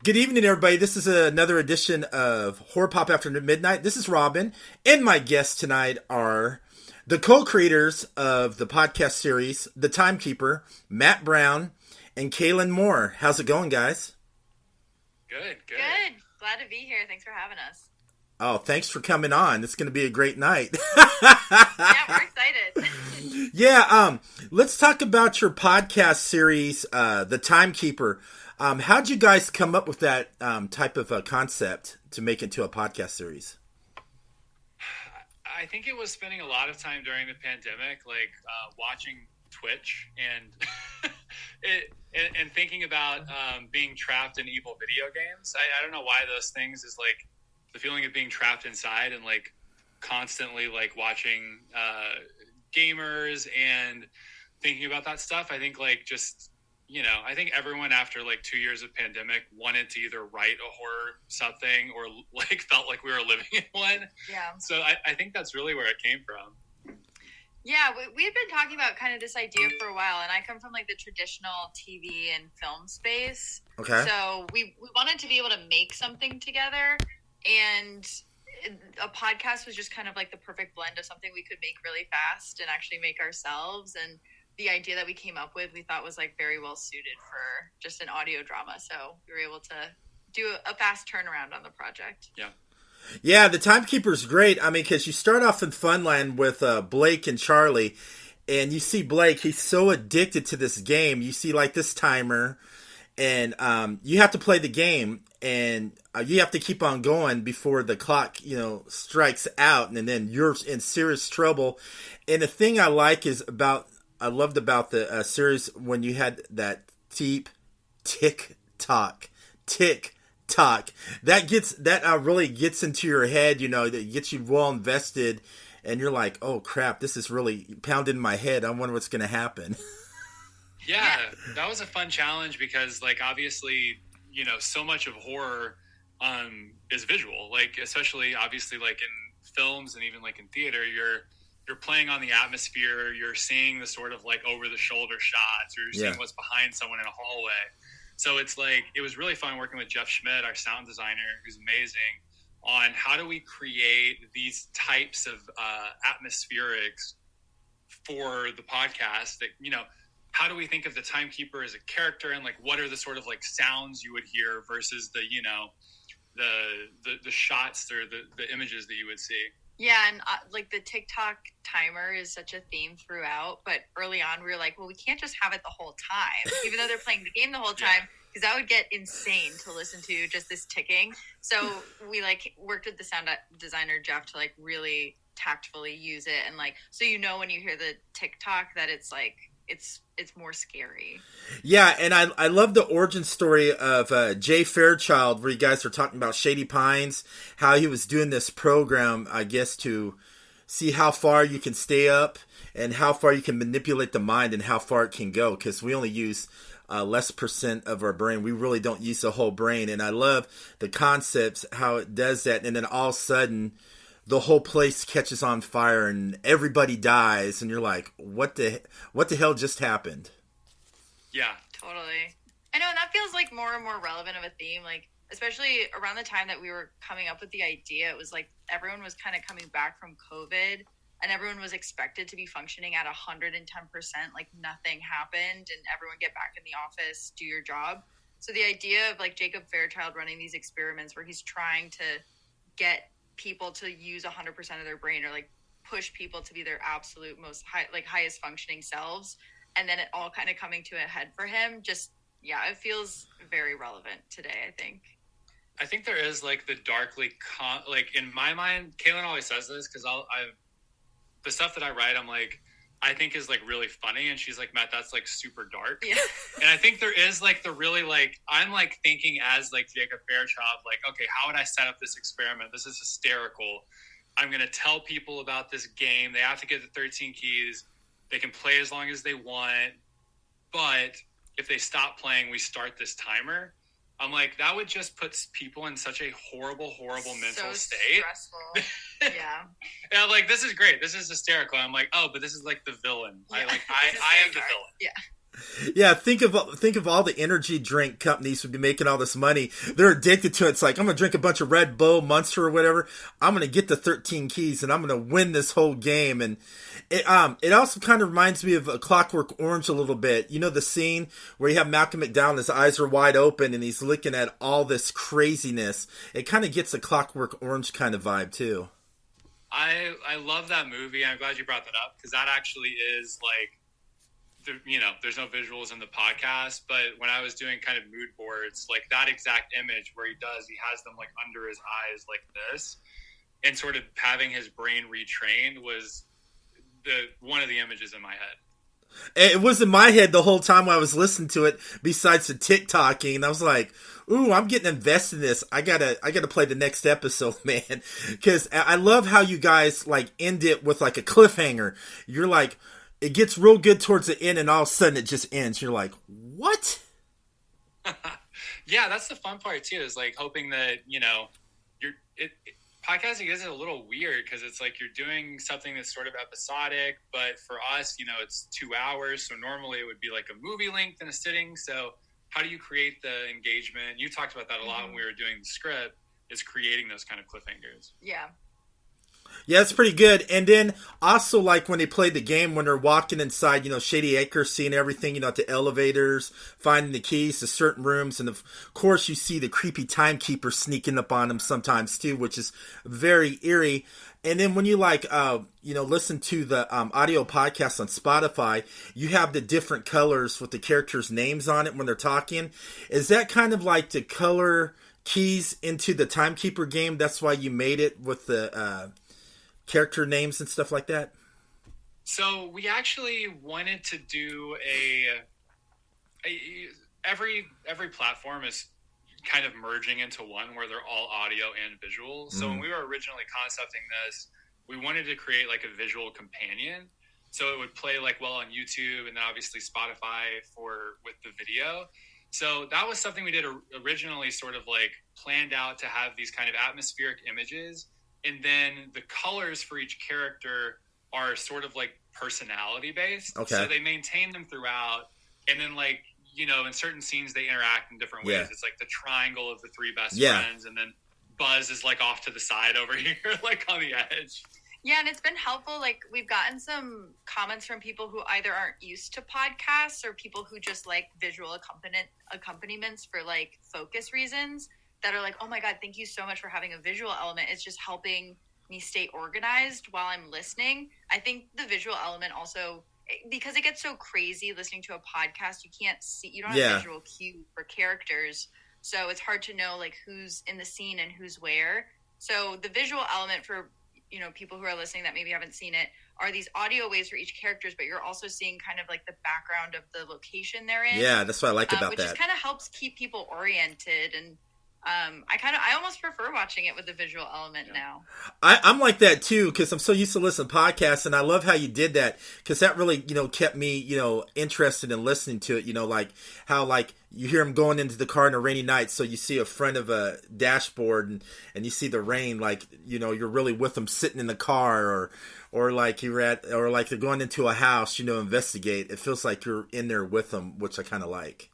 Good evening, everybody. This is another edition of Horror Pop After Midnight. This is Robin, and my guests tonight are the co-creators of the podcast series, The Timekeeper, Matt Brown and Kaelyn Moore. How's it going, guys? Good. Good. Glad to be here. Thanks for having us. Oh, thanks for coming on. It's going to be a great night. Yeah, we're excited. Yeah, let's talk about your podcast series, The Timekeeper. How'd you guys come up with that type of concept to make into a podcast series? I think it was spending a lot of time during the pandemic, watching Twitch and and thinking about being trapped in evil video games. I don't know why those things is like the feeling of being trapped inside and like constantly like watching gamers and thinking about that stuff. I think like just, you know, I think everyone after like 2 years of pandemic wanted to either write a horror something or like felt like we were living in one. Yeah. So I think that's really where it came from. Yeah, we've been talking about kind of this idea for a while, and I come from like the traditional TV and film space. Okay. So we wanted to be able to make something together, and a podcast was just kind of like the perfect blend of something we could make really fast and actually make ourselves. And the idea that we came up with, we thought was like very well suited for just an audio drama. So we were able to do a fast turnaround on the project. Yeah. Yeah, The Timekeeper's great. I mean, because you start off in Funland with Blake and Charlie, and you see Blake, he's so addicted to this game. You see, like, this timer, and you have to play the game, and you have to keep on going before the clock, you know, strikes out, and then you're in serious trouble. And the thing I loved about the series when you had that tick-tock, that really gets into your head, you know, that gets you well invested, and you're like, oh crap, this is really pounding in my head. I wonder what's going to happen. Yeah, that was a fun challenge because like obviously, you know, so much of horror is visual, like especially obviously like in films and even like in theater, you're playing on the atmosphere, you're seeing the sort of like over the shoulder shots, or you're seeing what's behind someone in a hallway. So it's like, it was really fun working with Jeff Schmidt, our sound designer, who's amazing, on how do we create these types of atmospherics for the podcast that, you know, how do we think of the Timekeeper as a character, and like, what are the sort of like sounds you would hear versus the, you know, the shots or the images that you would see. Yeah, and like the TikTok timer is such a theme throughout, but early on we were like, well, we can't just have it the whole time, even though they're playing the game the whole time, because that would get insane to listen to just this ticking. So we like worked with the sound designer Jeff to like really tactfully use it, and like, so you know when you hear the TikTok that it's like it's more scary. Yeah, and I love the origin story of Jay Fairchild, where you guys are talking about Shady Pines, how he was doing this program, I guess, to see how far you can stay up and how far you can manipulate the mind and how far it can go, because we only use less % of our brain. We really don't use the whole brain, and I love the concepts, how it does that, and then all of a sudden the whole place catches on fire and everybody dies, and you're like, what the hell just happened? Yeah, totally. I know, and that feels like more and more relevant of a theme, like especially around the time that we were coming up with the idea. It was like everyone was kind of coming back from COVID, and everyone was expected to be functioning at 110%, like nothing happened, and everyone get back in the office, do your job. So the idea of like Jacob Fairchild running these experiments where he's trying to get people to use 100% of their brain, or like push people to be their absolute most highest functioning selves, and then it all kind of coming to a head for him, just it feels very relevant today. I think there is like the darkly like in my mind, Kaelyn always says this because the stuff that I write, I'm like, I think is like really funny, and she's like, Matt, that's like super dark. Yeah. And I think there is like the really like, I'm like thinking as like Jacob Fairchild, like, okay, how would I set up this experiment? This is hysterical. I'm going to tell people about this game. They have to get the 13 keys. They can play as long as they want. But if they stop playing, we start this timer. I'm like, that would just put people in such a horrible mental state. Stressful. Yeah. And I'm like, this is great. This is hysterical. I'm like, oh, but this is like the villain. Yeah. I am the villain. Yeah. Yeah, think of all the energy drink companies would be making all this money. They're addicted to it. It's like, I'm gonna drink a bunch of Red Bull, Monster, or whatever. I'm gonna get the 13 keys, and I'm gonna win this whole game. And it also kind of reminds me of A Clockwork Orange a little bit. You know the scene where you have Malcolm McDowell, his eyes are wide open, and he's looking at all this craziness. It kind of gets a Clockwork Orange kind of vibe too. I love that movie. I'm glad you brought that up because that actually is like, there's no visuals in the podcast, but when I was doing kind of mood boards, like that exact image where he has them like under his eyes like this, and sort of having his brain retrained was one of the images in my head. It was in my head the whole time I was listening to it, besides the TikToking, and I was like, ooh, I'm getting invested in this. I gotta play the next episode, man. Because I love how you guys like end it with like a cliffhanger. You're like, it gets real good towards the end, and all of a sudden it just ends. You're like, what? Yeah, that's the fun part too, is like hoping that, podcasting is a little weird because it's like you're doing something that's sort of episodic, but for us, it's 2 hours. So normally it would be like a movie length in a sitting. So how do you create the engagement? You talked about that a lot when we were doing the script, is creating those kind of cliffhangers. Yeah. Yeah, it's pretty good. And then also like when they play the game, when they're walking inside, Shady Acres, seeing everything, at the elevators, finding the keys to certain rooms. And of course you see the creepy timekeeper sneaking up on them sometimes too, which is very eerie. And then when you listen to the audio podcast on Spotify, you have the different colors with the characters' names on it when they're talking. Is that kind of like the color keys into the timekeeper game? That's why you made it with the character names and stuff like that? So we actually wanted to do every platform is kind of merging into one where they're all audio and visual. So when we were originally concepting this, we wanted to create like a visual companion. So it would play like well on YouTube and then obviously Spotify with the video. So that was something we did originally, sort of like planned out to have these kind of atmospheric images. And then the colors for each character are sort of like personality based. Okay. So they maintain them throughout. And then like, in certain scenes they interact in different ways. Yeah. It's like the triangle of the three best friends. And then Buzz is like off to the side over here, like on the edge. Yeah, and it's been helpful. Like we've gotten some comments from people who either aren't used to podcasts or people who just like visual accompaniments for like focus reasons, that are like, oh my God, thank you so much for having a visual element. It's just helping me stay organized while I'm listening. I think the visual element also, because it gets so crazy listening to a podcast, you don't have visual cue for characters. So it's hard to know like who's in the scene and who's where. So the visual element for, people who are listening that maybe haven't seen it, are these audio waves for each characters, but you're also seeing kind of like the background of the location they're in. Yeah, that's what I like about which that. Which just kind of helps keep people oriented. And I almost prefer watching it with the visual element now. I'm like that too, because I'm so used to listening to podcasts, and I love how you did that, because that really, kept me, interested in listening to it. Like how like you hear them going into the car on a rainy night, so you see a front of a dashboard and you see the rain, like, you're really with them sitting in the car, or like they're going into a house, investigate. It feels like you're in there with them, which I kind of like.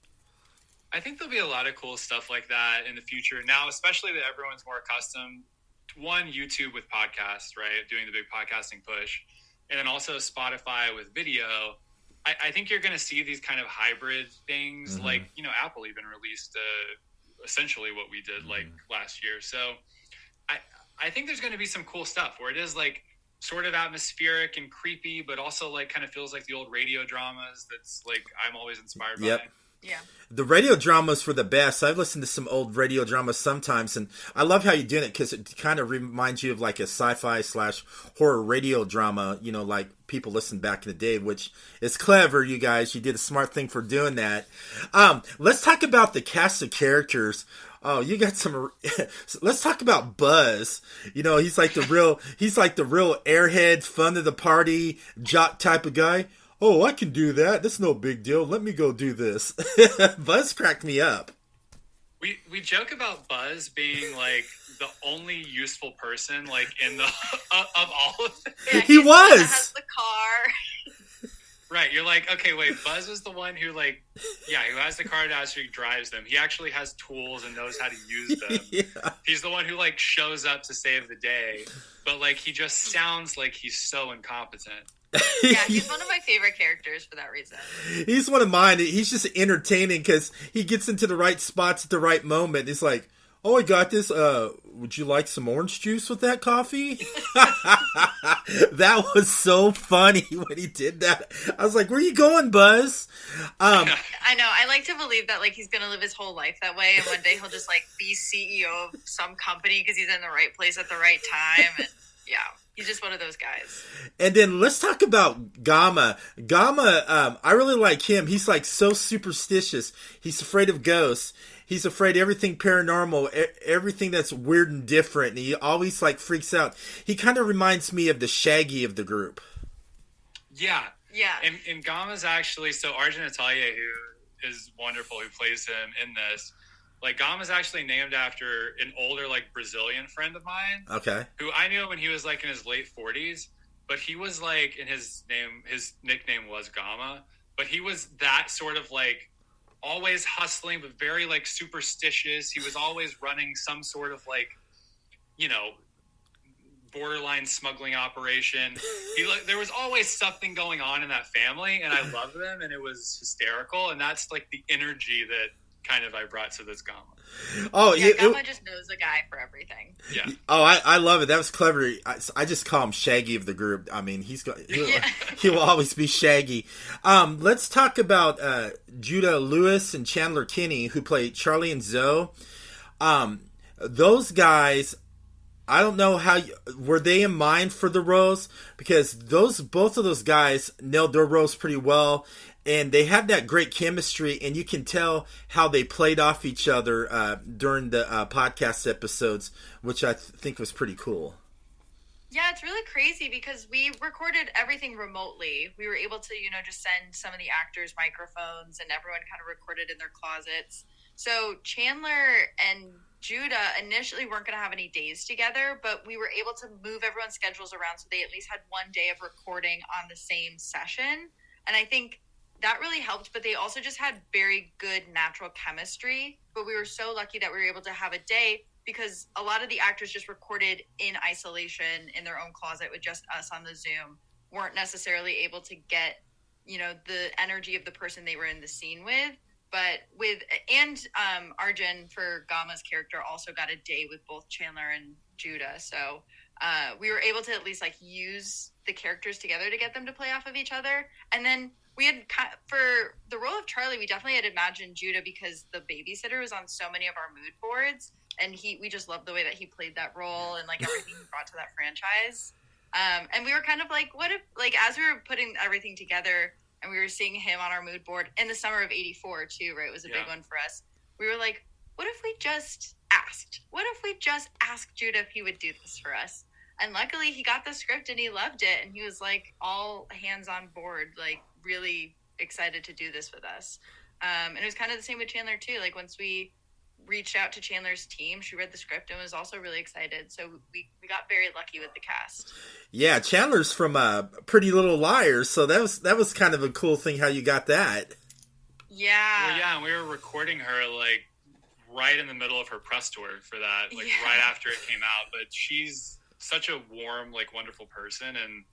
I think there'll be a lot of cool stuff like that in the future now, especially that everyone's more accustomed to YouTube with podcasts, right? Doing the big podcasting push. And then also Spotify with video. I think you're going to see these kind of hybrid things, like, Apple even released essentially what we did like last year. So I think there's going to be some cool stuff where it is like sort of atmospheric and creepy, but also like kind of feels like the old radio dramas that's like I'm always inspired by. Yeah. The radio dramas were the best. I've listened to some old radio dramas sometimes, and I love how you're doing it because it kind of reminds you of like a sci-fi / horror radio drama, like people listened back in the day, which is clever, you guys. You did a smart thing for doing that. Let's talk about the cast of characters. Oh, you got some. Let's talk about Buzz. He's like the real airhead, fun of the party, jock type of guy. Oh, I can do that. That's no big deal. Let me go do this. Buzz cracked me up. We joke about Buzz being like the only useful person like in the of all of them. Yeah, he was. Has the car. Right, you're like, okay, wait, Buzz is the one who, like, who has the car and actually drives them. He actually has tools and knows how to use them. Yeah. He's the one who, like, shows up to save the day, but, like, he just sounds like he's so incompetent. Yeah, he's one of my favorite characters for that reason. He's one of mine. He's just entertaining because he gets into the right spots at the right moment. He's like, oh, I got this. Would you like some orange juice with that coffee? That was so funny when he did that. I was like, where are you going, Buzz? I know. I like to believe that, like, he's going to live his whole life that way. And one day he'll just, like, be CEO of some company because he's in the right place at the right time. And yeah, he's just one of those guys. And then let's talk about Gamma. Gamma, I really like him. He's, like, so superstitious. He's afraid of ghosts. He's afraid of everything paranormal, everything that's weird and different. And he always, like, freaks out. He kind of reminds me of the Shaggy of the group. Yeah. Yeah. And Gamma's actually, so Arjun Natalia, who is wonderful, who plays him in this, like, Gamma's actually named after an older, like, Brazilian friend of mine. Okay. Who I knew when he was, like, in his late 40s. But he was, like, his nickname was Gamma. But he was that sort of, like, always hustling, but very, like, superstitious. He was always running some sort of, like, you know, borderline smuggling operation. There was always something going on in that family, and I loved them, and it was hysterical. And that's, like, the energy that kind of I brought to this Gamma. Oh, yeah, Gamma just knows a guy for everything. Yeah. Oh, I love it. That was clever. I just call him Shaggy of the group. I mean, he'll always be Shaggy. Let's talk about Judah Lewis and Chandler Kinney, who played Charlie and Zoe. Those guys, I don't know how were they in mind for the roles, because both of those guys nailed their roles pretty well. And they had that great chemistry, and you can tell how they played off each other during the podcast episodes, which I think was pretty cool. Yeah, it's really crazy because we recorded everything remotely. We were able to, just send some of the actors microphones, and everyone kind of recorded in their closets. So Chandler and Judah initially weren't going to have any days together, but we were able to move everyone's schedules around so they at least had one day of recording on the same session. And I think that really helped, but they also just had very good natural chemistry. But we were so lucky that we were able to have a day because a lot of the actors just recorded in isolation in their own closet with just us on the Zoom, weren't necessarily able to get, the energy of the person they were in the scene with. But Arjun for Gamma's character also got a day with both Chandler and Judah. So we were able to at least, like, use the characters together to get them to play off of each other. And then we had, for the role of Charlie, we definitely had imagined Judah because the babysitter was on so many of our mood boards, and we just loved the way that he played that role and, like, everything he brought to that franchise. And we were kind of like, what if, like, as we were putting everything together and we were seeing him on our mood board in the summer of '84 too, right? It was a big one for us. We were like, what if we just asked? What if we just asked Judah if he would do this for us? And luckily he got the script and he loved it, and he was, like, all hands on board, like, really excited to do this with us. And it was kind of the same with Chandler too. Like, once we reached out to Chandler's team, she read the script and was also really excited. So we got very lucky with the cast. Yeah, Chandler's from Pretty Little Liars, so that was kind of a cool thing how you got that. Yeah. Well, yeah, and we were recording her, like, right in the middle of her press tour for that, like, right after it came out. But she's such a warm, like, wonderful person, and,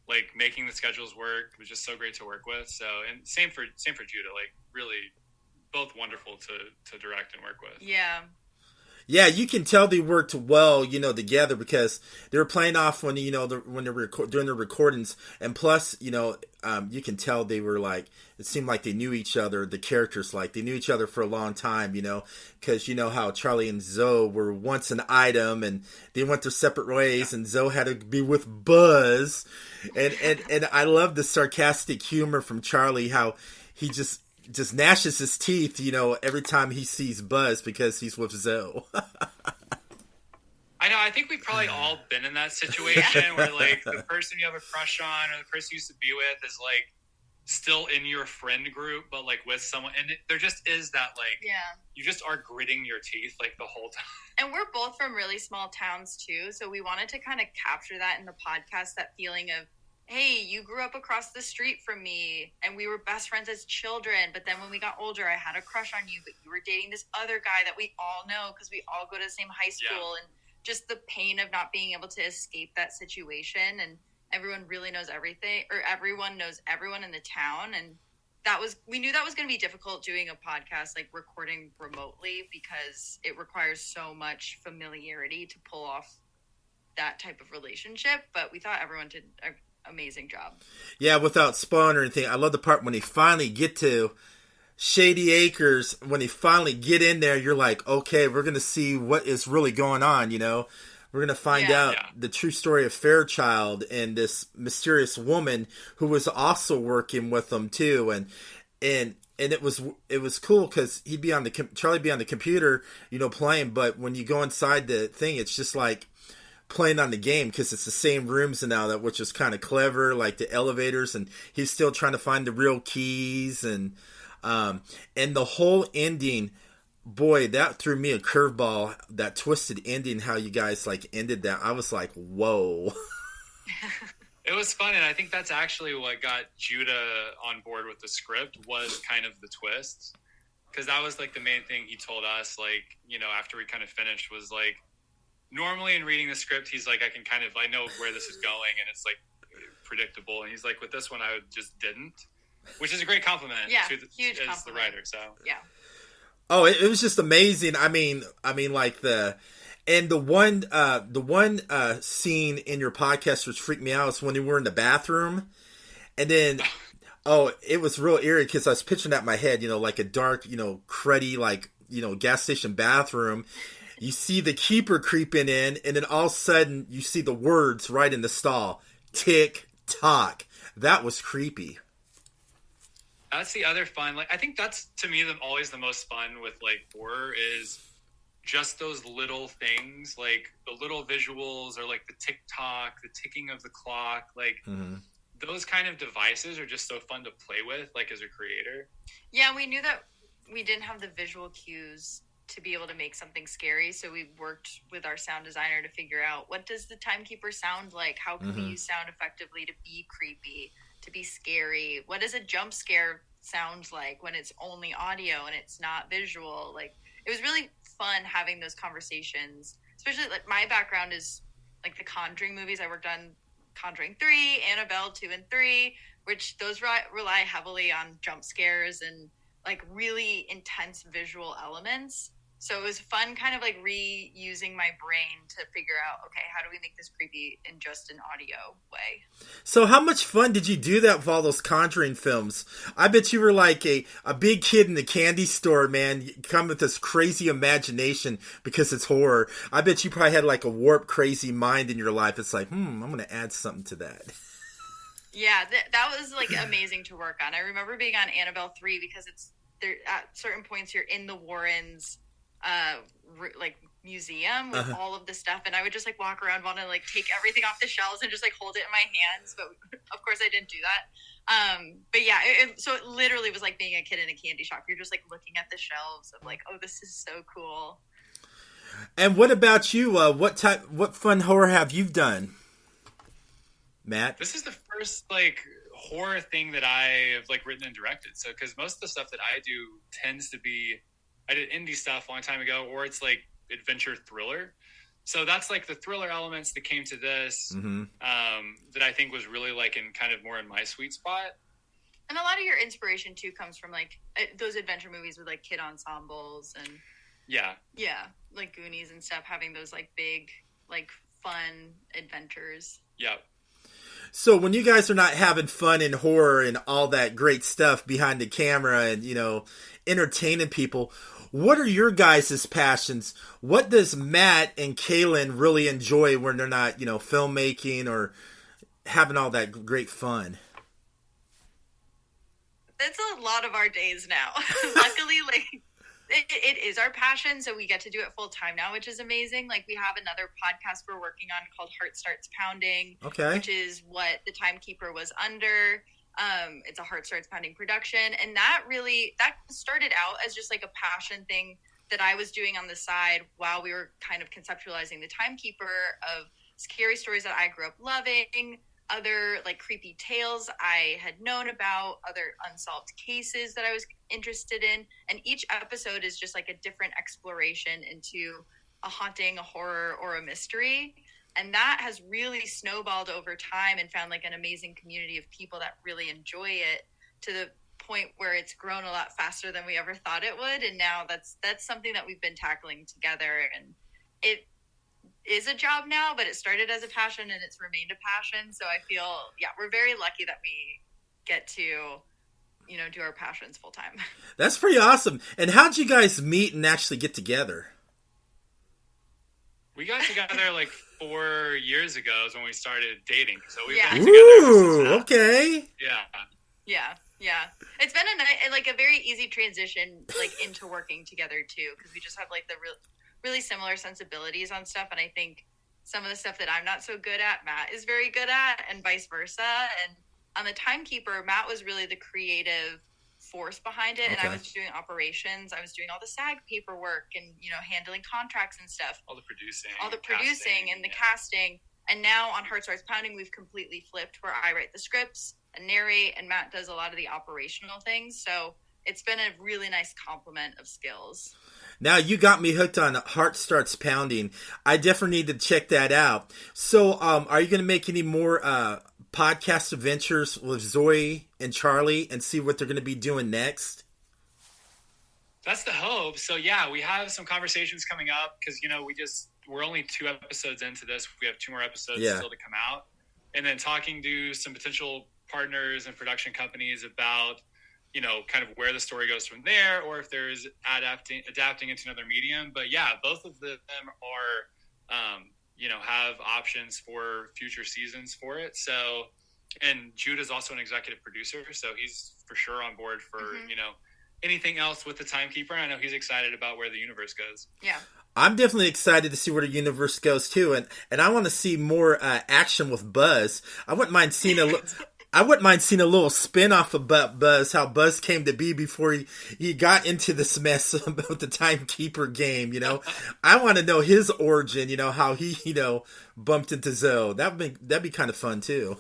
like, making the schedules work was just so great to work with. So, and same for Judah, like, really both wonderful to direct and work with. Yeah. Yeah, you can tell they worked well, together, because they were playing off when when they were doing the recordings, and plus, you can tell they were, like, it seemed like they knew each other. The characters, like, they knew each other for a long time, because how Charlie and Zoe were once an item, and they went their separate ways, and Zoe had to be with Buzz, and I love the sarcastic humor from Charlie, how he just gnashes his teeth, every time he sees Buzz because he's with Zoe. I know. I think we've probably all been in that situation where, like, the person you have a crush on or the person you used to be with is, like, still in your friend group, but, like, with someone. And there just is that, like, you just are gritting your teeth, like, the whole time. And we're both from really small towns, too. So we wanted to kind of capture that in the podcast, that feeling of hey, you grew up across the street from me and we were best friends as children, but then when we got older, I had a crush on you, but you were dating this other guy that we all know because we all go to the same high school. And just the pain of not being able to escape that situation, and everyone really knows everything, or everyone knows everyone in the town. And we knew that was going to be difficult doing a podcast, like recording remotely, because it requires so much familiarity to pull off that type of relationship. But we thought everyone did an amazing job. Yeah, without spoiling or anything, I love the part when they finally get to Shady Acres. When they finally get in there, you're like, okay, we're going to see what is really going on, you know? We're going to find out the true story of Fairchild and this mysterious woman who was also working with them too. And it was cool because Charlie be on the computer, you know, playing. But when you go inside the thing, it's just like playing on the game because it's the same rooms and all that, which is kind of clever, like the elevators. And he's still trying to find the real keys and the whole ending. Boy, that threw me a curveball, that twisted ending, how you guys like ended that. I was like, whoa. It was fun, and I think that's actually what got Judah on board with the script, was kind of the twists. Because that was like the main thing he told us, like, you know, after we kind of finished, was like, normally in reading the script, he's like, I know where this is going, and it's like predictable. And he's like, with this one, I just didn't. Which is a great compliment huge compliment. The writer, so. Yeah. Oh, it was just amazing. I mean, like the one scene in your podcast which freaked me out was when you were in the bathroom, and then it was real eerie because I was picturing that in my head, you know, like a dark, you know, cruddy, like, you know, gas station bathroom. You see the keeper creeping in, and then all of a sudden you see the words right in the stall, tick tock. That was creepy. That's the other fun. Like, I think that's, to me, always the most fun with like horror is just those little things, like the little visuals, or like the tick tock, the ticking of the clock. Like those kind of devices are just so fun to play with, like as a creator. Yeah, we knew that we didn't have the visual cues to be able to make something scary, so we worked with our sound designer to figure out, what does the timekeeper sound like? How can we use sound effectively to be creepy, to be scary? What does a jump scare sound like when it's only audio and it's not visual? Like, it was really fun having those conversations, especially like my background is like the Conjuring movies. I worked on Conjuring 3, Annabelle 2 and 3, which those rely heavily on jump scares and like really intense visual elements. So it was fun kind of like reusing my brain to figure out, okay, how do we make this creepy in just an audio way? So how much fun did you do that with all those Conjuring films? I bet you were like a big kid in the candy store, man. You come with this crazy imagination because it's horror. I bet you probably had like a warped, crazy mind in your life. It's like, I'm going to add something to that. Yeah, that was like amazing to work on. I remember being on Annabelle 3 because it's there at certain points you're in the Warrens like museum with all of the stuff, and I would just like walk around, want to like take everything off the shelves and just like hold it in my hands, but of course I didn't do that. But yeah, so it literally was like being a kid in a candy shop. You're just like looking at the shelves of like, oh, this is so cool. And what about you? What fun horror have you done, Matt? This is the first like horror thing that I've like written and directed. So, because most of the stuff that I do tends to be, I did indie stuff a long time ago, or it's like adventure thriller. So that's like the thriller elements that came to this, that I think was really like in kind of more in my sweet spot. And a lot of your inspiration too comes from like those adventure movies with like kid ensembles and yeah, like Goonies and stuff, having those like big, like fun adventures. Yep. So when you guys are not having fun in horror and all that great stuff behind the camera and, you know, entertaining people, what are your guys' passions? What does Matt and Kaelyn really enjoy when they're not, you know, filmmaking or having all that great fun? It's a lot of our days now. Luckily, like it is our passion, so we get to do it full time now, which is amazing. Like we have another podcast we're working on called Heart Starts Pounding, which is what the Timekeeper was under. It's a Heart Starts Pounding production, and that started out as just like a passion thing that I was doing on the side while we were kind of conceptualizing the Timekeeper, of scary stories that I grew up loving, other like creepy tales I had known about, other unsolved cases that I was interested in. And each episode is just like a different exploration into a haunting, a horror, or a mystery. And that has really snowballed over time and found like an amazing community of people that really enjoy it, to the point where it's grown a lot faster than we ever thought it would. And now that's something that we've been tackling together. And it is a job now, but it started as a passion and it's remained a passion. So I feel, we're very lucky that we get to, do our passions full time. That's pretty awesome. And how'd you guys meet and actually get together? We got together like 4 years ago is when we started dating. So we've been together Ooh, since okay. Yeah. It's been a very easy transition like into working together too, because we just have like the really similar sensibilities on stuff. And I think some of the stuff that I'm not so good at, Matt is very good at, and vice versa. And on the Timekeeper, Matt was really the creative force behind it. Okay. And I was doing operations. I was doing all the SAG paperwork and, handling contracts and stuff. All the producing and the casting. And now on Heart Starts Pounding, we've completely flipped, where I write the scripts and narrate, and Matt does a lot of the operational things. So it's been a really nice complement of skills. Now you got me hooked on Heart Starts Pounding. I definitely need to check that out. So are you going to make any more podcast adventures with Zoe and Charlie and see what they're going to be doing next? That's the hope. So yeah, we have some conversations coming up because, we're only 2 episodes into this. We have 2 more episodes still to come out. And then talking to some potential partners and production companies about, kind of where the story goes from there, or if there's adapting into another medium. But yeah, both of them are, have options for future seasons for it. So, and Jude is also an executive producer, so he's for sure on board for, anything else with the Timekeeper. I know he's excited about where the universe goes. Yeah. I'm definitely excited to see where the universe goes too, and I want to see more action with Buzz. I wouldn't mind seeing a little spin-off about Buzz, how Buzz came to be before he got into this mess about the Timekeeper game. I want to know his origin. How he bumped into Zoe. That'd be kind of fun too.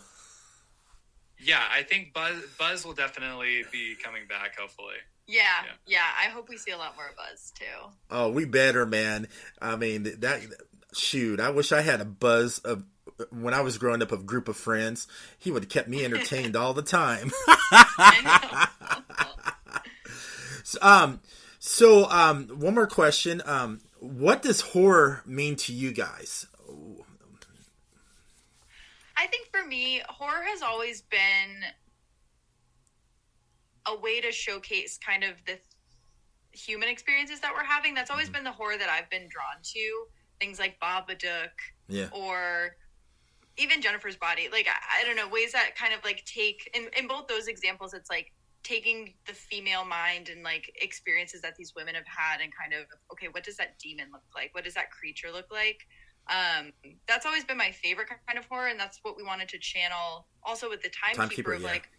Yeah, I think Buzz will definitely be coming back. Hopefully. Yeah. I hope we see a lot more of Buzz too. Oh, we better, man. I mean, I wish I had a Buzz of when I was growing up, a group of friends. He would have kept me entertained all the time. I know. So, one more question. What does horror mean to you guys? I think for me, horror has always been a way to showcase kind of the human experiences that we're having. That's always been the horror that I've been drawn to. Things like Babadook, or even Jennifer's Body. Like, I don't know, ways that kind of like take, in both those examples, it's like taking the female mind and like experiences that these women have had and kind of, okay, what does that demon look like? What does that creature look like? That's always been my favorite kind of horror, and that's what we wanted to channel also with the Timekeeper. Like,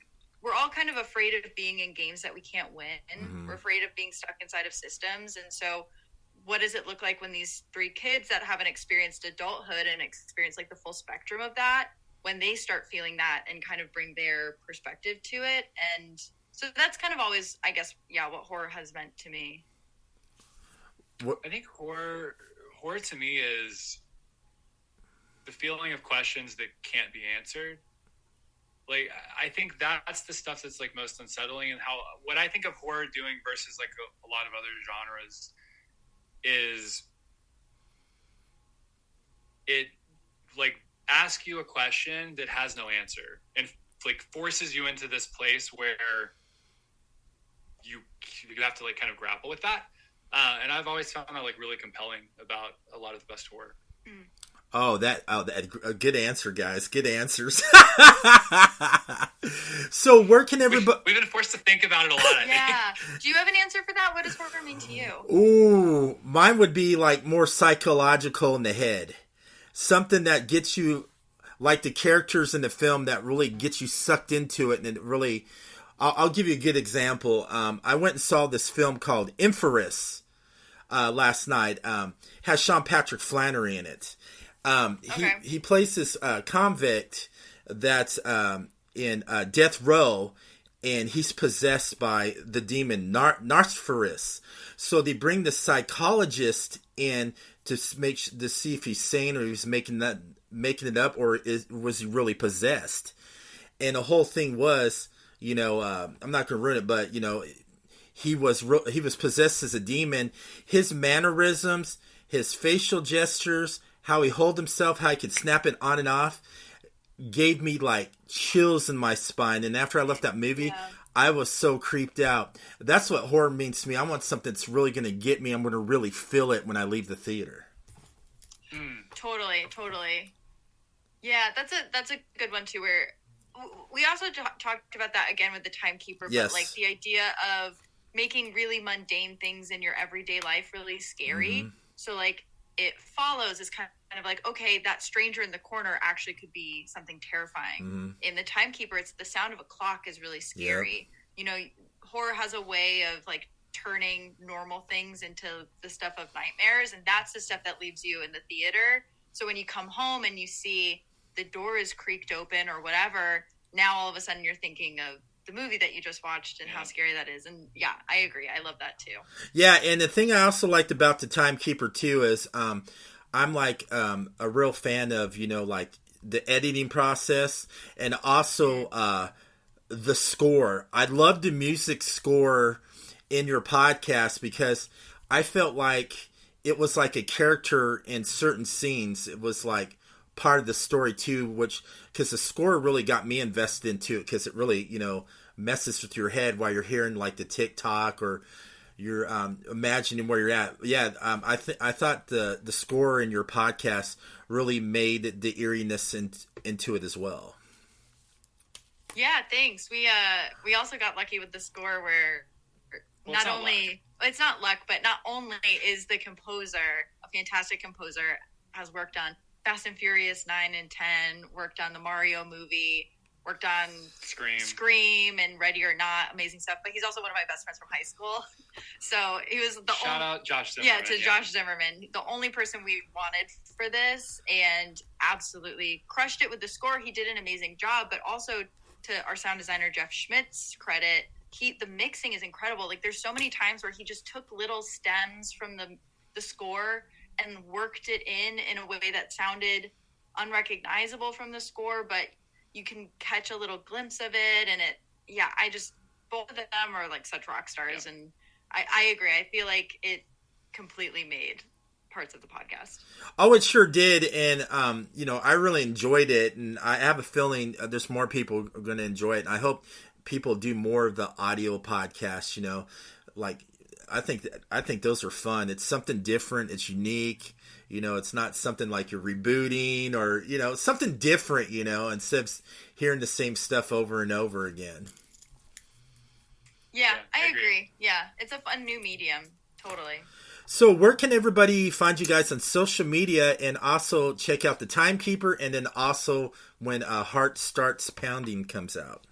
we're all kind of afraid of being in games that we can't win. Mm-hmm. We're afraid of being stuck inside of systems. And so what does it look like when these 3 kids that haven't experienced adulthood and experience like the full spectrum of that, when they start feeling that and kind of bring their perspective to it? And so that's kind of always, I guess, what horror has meant to me. I think horror to me is the feeling of questions that can't be answered. Like, I think that's the stuff that's like most unsettling, and what I think of horror doing versus like a lot of other genres is it like ask you a question that has no answer and like forces you into this place where you have to like kind of grapple with that. And I've always found that like really compelling about a lot of the best horror. Mm. That good answer, guys. Good answers. So where can everybody... We've been forced to think about it a lot, I think. Do you have an answer for that? What does horror mean to you? Ooh, mine would be like more psychological in the head. Something that gets you, like the characters in the film that really gets you sucked into it. And it really... I'll give you a good example. I went and saw this film called Infamous last night. Has Sean Patrick Flannery in it. He plays this convict that's in Death Row, and he's possessed by the demon Narcissus. So they bring the psychologist in to see if he's sane or he's making it up, or was he really possessed. And the whole thing was, I'm not going to ruin it, but he was possessed as a demon. His mannerisms, his facial gestures, how he held himself, how he could snap it on and off, gave me like chills in my spine. And after I left that movie, I was so creeped out. That's what horror means to me. I want something that's really going to get me. I'm going to really feel it when I leave the theater. Totally. Yeah, that's a good one too. Where we also talked about that again with the timekeeper, but like the idea of making really mundane things in your everyday life really scary. Mm-hmm. So like it follows is kind of like, okay, that stranger in the corner actually could be something terrifying. Mm-hmm. In the timekeeper, it's the sound of a clock is really scary. Yep. Horror has a way of like turning normal things into the stuff of nightmares, and that's the stuff that leaves you in the theater. So when you come home and you see the door is creaked open or whatever, now all of a sudden you're thinking of the movie that you just watched and how scary that is. And yeah, I agree. I love that too. Yeah, and the thing I also liked about the timekeeper too is I'm like a real fan of, like the editing process, and also the score. I love the music score in your podcast because I felt like it was like a character in certain scenes. It was like part of the story too, because the score really got me invested into it, because it really, messes with your head while you're hearing like the tick-tock or you're imagining where you're at. Yeah, I thought the score in your podcast really made the eeriness into it as well. Yeah, thanks. We also got lucky with the score where it's not luck, but not only is the composer a fantastic composer, has worked on Fast and Furious 9 and 10, worked on the Mario movie, worked on Scream and Ready or Not, amazing stuff. But he's also one of my best friends from high school. So he was Shout out Josh Zimmerman. Yeah, Josh Zimmerman, the only person we wanted for this, and absolutely crushed it with the score. He did an amazing job, but also to our sound designer Jeff Schmidt's credit, the mixing is incredible. Like there's so many times where he just took little stems from the score and worked it in a way that sounded unrecognizable from the score, but you can catch a little glimpse of it. And both of them are like such rock stars. Yeah. And I agree. I feel like it completely made parts of the podcast. Oh, it sure did. And, I really enjoyed it. And I have a feeling there's more people are going to enjoy it. And I hope people do more of the audio podcasts, like, I think those are fun. It's something different. It's unique. It's not something like you're rebooting or, something different, instead of hearing the same stuff over and over again. Yeah, I agree. Yeah, it's a fun new medium. Totally. So where can everybody find you guys on social media, and also check out the Timekeeper, and then also when Heart Starts Pounding comes out?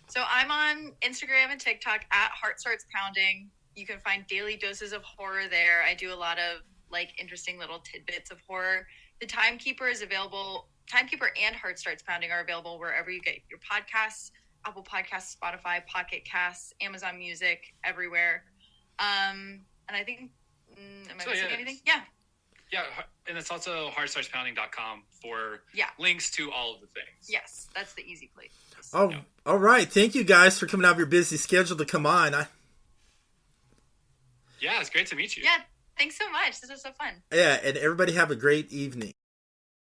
So I'm on Instagram and TikTok at Heart Starts Pounding. You can find daily doses of horror there. I do a lot of like interesting little tidbits of horror. The Timekeeper is available. Timekeeper and Heart Starts Pounding are available wherever you get your podcasts: Apple Podcasts, Spotify, Pocket Casts, Amazon Music, everywhere. And I think, am I missing anything? Yeah. Yeah, and it's also heartstartspounding.com for links to all of the things. Yes, that's the easy place. Oh, yeah. All right. Thank you guys for coming out of your busy schedule to come on. Yeah, it's great to meet you. Yeah, thanks so much. This was so fun. Yeah, and everybody have a great evening.